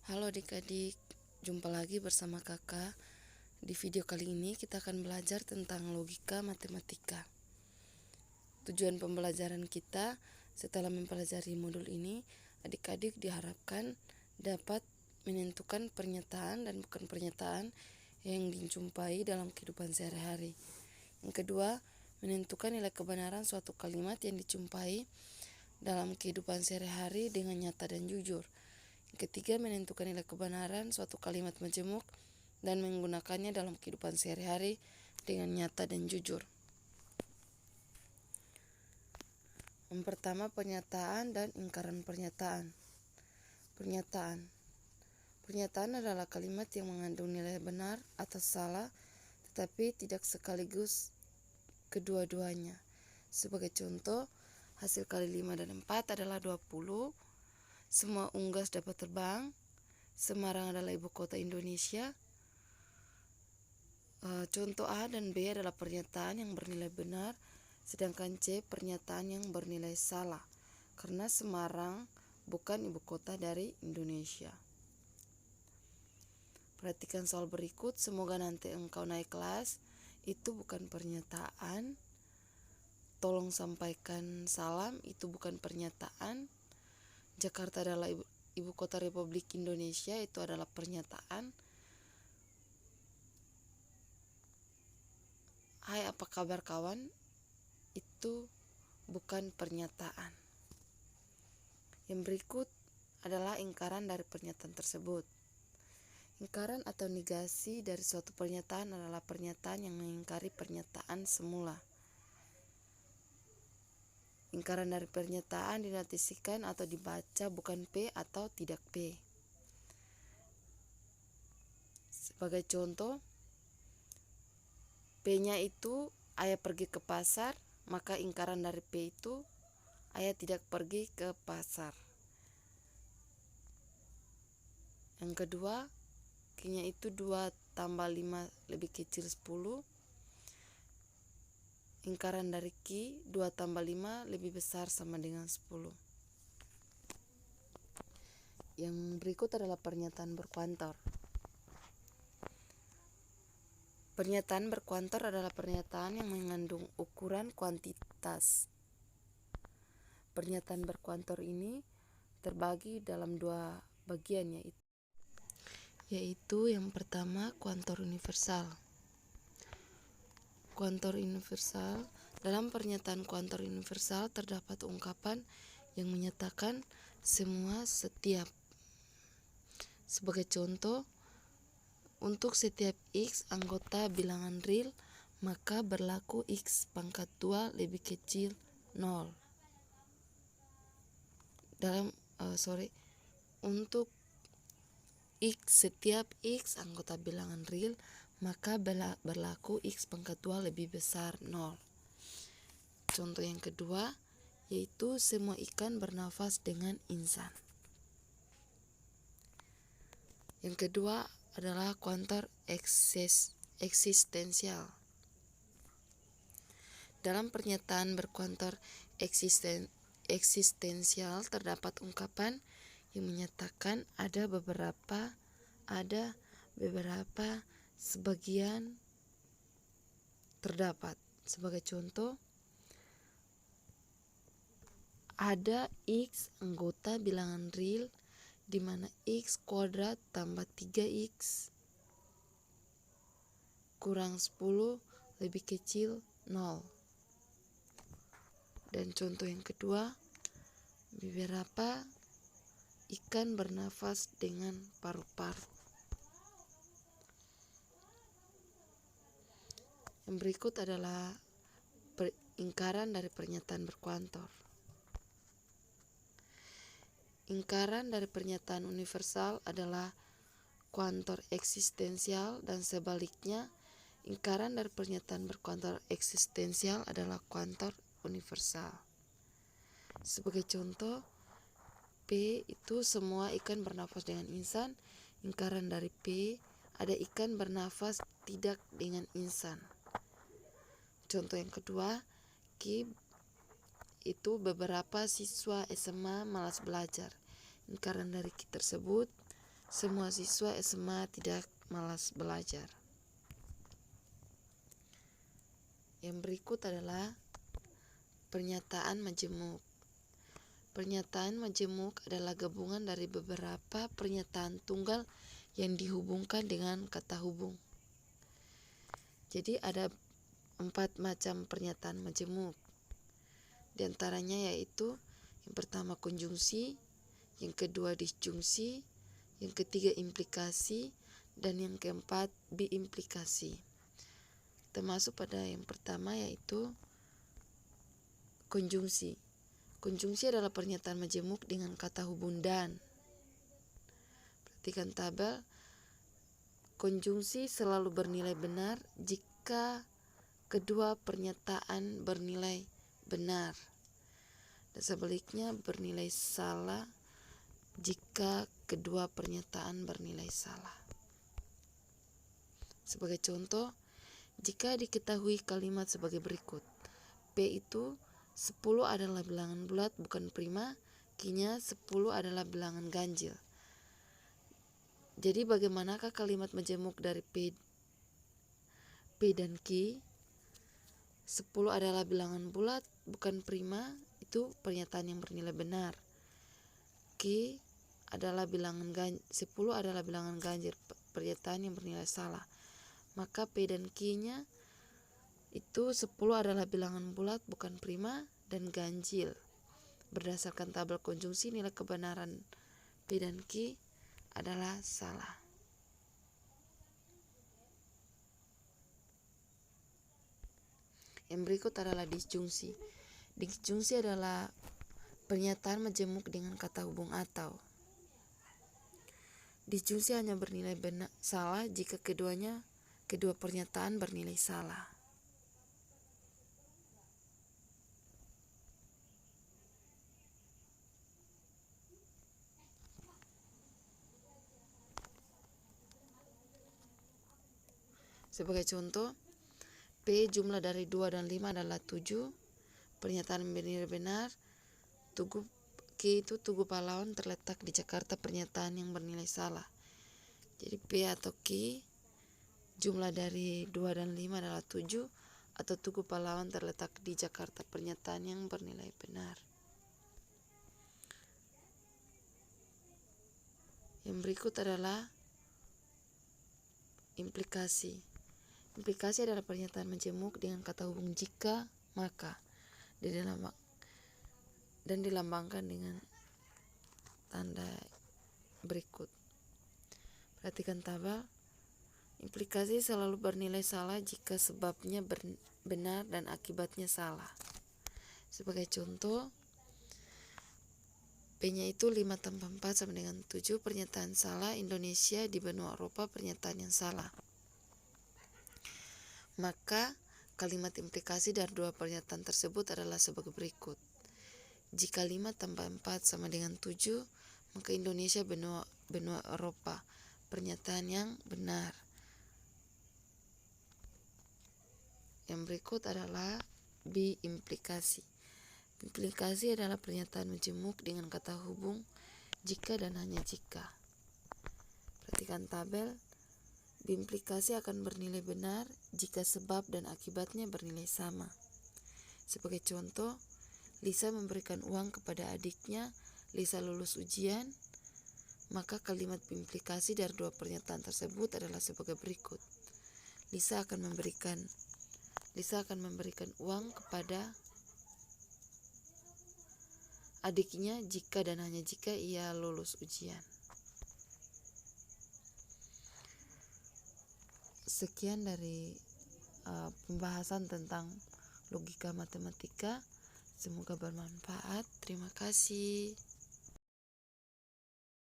Halo adik-adik, jumpa lagi bersama kakak. Di video kali ini kita akan belajar tentang logika matematika. Tujuan pembelajaran kita setelah mempelajari modul ini, adik-adik diharapkan dapat menentukan pernyataan dan bukan pernyataan yang dijumpai dalam kehidupan sehari-hari. Yang kedua, menentukan nilai kebenaran suatu kalimat yang dijumpai dalam kehidupan sehari-hari dengan nyata dan jujur. Ketiga, menentukan nilai kebenaran suatu kalimat majemuk dan menggunakannya dalam kehidupan sehari-hari dengan nyata dan jujur. Yang pertama, pernyataan dan ingkaran pernyataan. Pernyataan adalah kalimat yang mengandung nilai benar atau salah, tetapi tidak sekaligus kedua-duanya. Sebagai contoh, hasil kali 5 dan 4 adalah 20. Semua unggas dapat terbang. Semarang adalah ibu kota Indonesia. Contoh A dan B adalah pernyataan yang bernilai benar, sedangkan C pernyataan yang bernilai salah, karena Semarang bukan ibu kota dari Indonesia. Perhatikan soal berikut, semoga nanti engkau naik kelas. Itu bukan pernyataan. Tolong sampaikan salam, itu bukan pernyataan. Jakarta adalah ibu kota Republik Indonesia, itu adalah pernyataan. Hai, apa kabar kawan? Itu bukan pernyataan. Yang berikut adalah ingkaran dari pernyataan tersebut. Ingkaran atau negasi dari suatu pernyataan adalah pernyataan yang mengingkari pernyataan semula. Ingkaran dari pernyataan dinotasikan atau dibaca bukan P atau tidak P. Sebagai contoh, P-nya itu ayah pergi ke pasar, maka ingkaran dari P itu ayah tidak pergi ke pasar. Yang kedua, Q-nya itu 2 tambah 5 lebih kecil 10. Ingkaran dari Q, 2 tambah 5 lebih besar sama dengan 10. Yang berikut adalah pernyataan berkuantor. Pernyataan berkuantor adalah pernyataan yang mengandung ukuran kuantitas. Pernyataan berkuantor ini terbagi dalam 2 bagian, yaitu yang pertama kuantor universal. Kuantor universal, dalam pernyataan kuantor universal terdapat ungkapan yang menyatakan semua setiap. Sebagai contoh, untuk setiap X anggota bilangan real, maka berlaku X pangkat 2 lebih kecil 0. Untuk setiap X anggota bilangan real, maka berlaku X pangkat 2 lebih besar 0. Contoh yang kedua, yaitu semua ikan bernafas dengan insan. Yang kedua adalah kuantor eksistensial. Dalam pernyataan berkuantor eksistensial terdapat ungkapan yang menyatakan ada beberapa, sebagian, terdapat. Sebagai contoh, ada X anggota bilangan real di mana X kuadrat tambah 3X kurang 10 lebih kecil 0. Dan contoh yang kedua, beberapa ikan bernafas dengan paru-paru. Yang berikut adalah ingkaran dari pernyataan berkuantor. Ingkaran dari pernyataan universal adalah kuantor eksistensial dan sebaliknya, ingkaran dari pernyataan berkuantor eksistensial adalah kuantor universal. Sebagai contoh, P itu semua ikan bernafas dengan insan. Ingkaran dari P, ada ikan bernafas tidak dengan insan. Contoh yang kedua, Q itu beberapa siswa SMA malas belajar. Ingkaran dari Q tersebut, semua siswa SMA tidak malas belajar. Yang berikut adalah pernyataan majemuk. Pernyataan majemuk adalah gabungan dari beberapa pernyataan tunggal yang dihubungkan dengan kata hubung. Jadi ada 4 macam pernyataan majemuk. Di antaranya yaitu yang pertama konjungsi, yang kedua disjungsi, yang ketiga implikasi, dan yang keempat biimplikasi. Termasuk pada yang pertama yaitu konjungsi. Konjungsi adalah pernyataan majemuk dengan kata hubung dan. Perhatikan tabel. Konjungsi selalu bernilai benar jika kedua pernyataan bernilai benar. Dan sebaliknya bernilai salah jika kedua pernyataan bernilai salah. Sebagai contoh, jika diketahui kalimat sebagai berikut. P itu 10 adalah bilangan bulat bukan prima, Q-nya 10 adalah bilangan ganjil. Jadi bagaimanakah kalimat majemuk dari P dan Q? 10 adalah bilangan bulat bukan prima, itu pernyataan yang bernilai benar. Q adalah 10 adalah bilangan ganjil, pernyataan yang bernilai salah. Maka P dan Q-nya itu 10 adalah bilangan bulat bukan prima dan ganjil. Berdasarkan tabel konjungsi, nilai kebenaran P dan Q adalah salah. Yang berikut adalah disjungsi. Disjungsi adalah pernyataan majemuk dengan kata hubung atau. Disjungsi hanya bernilai salah jika kedua pernyataan bernilai salah. Sebagai contoh, P jumlah dari 2 dan 5 adalah 7. Pernyataan bernilai benar. Q itu Tugu Pahlawan terletak di Jakarta, pernyataan yang bernilai salah. Jadi P atau Q jumlah dari 2 dan 5 adalah 7, atau Tugu Pahlawan terletak di Jakarta, pernyataan yang bernilai benar. Yang berikut adalah implikasi. Implikasi adalah pernyataan majemuk dengan kata hubung jika, maka, dan dilambangkan dengan tanda berikut. Perhatikan tabel. Implikasi selalu bernilai salah jika sebabnya benar dan akibatnya salah. Sebagai contoh, P-nya itu 5 tambah 4 sama dengan 7, pernyataan salah. Indonesia di benua Eropa, pernyataan yang salah. Maka kalimat implikasi dari dua pernyataan tersebut adalah sebagai berikut. Jika 5 tambah 4 sama dengan 7, maka Indonesia benua Eropa, pernyataan yang benar. Yang berikut adalah biimplikasi. Implikasi adalah pernyataan majemuk dengan kata hubung jika dan hanya jika. Perhatikan tabel. Biimplikasi akan bernilai benar jika sebab dan akibatnya bernilai sama. Sebagai contoh, Lisa memberikan uang kepada adiknya, Lisa lulus ujian, maka kalimat biimplikasi dari dua pernyataan tersebut adalah sebagai berikut. Lisa akan memberikan uang kepada adiknya jika dan hanya jika ia lulus ujian. Sekian dari pembahasan tentang logika matematika. Semoga bermanfaat. Terima kasih.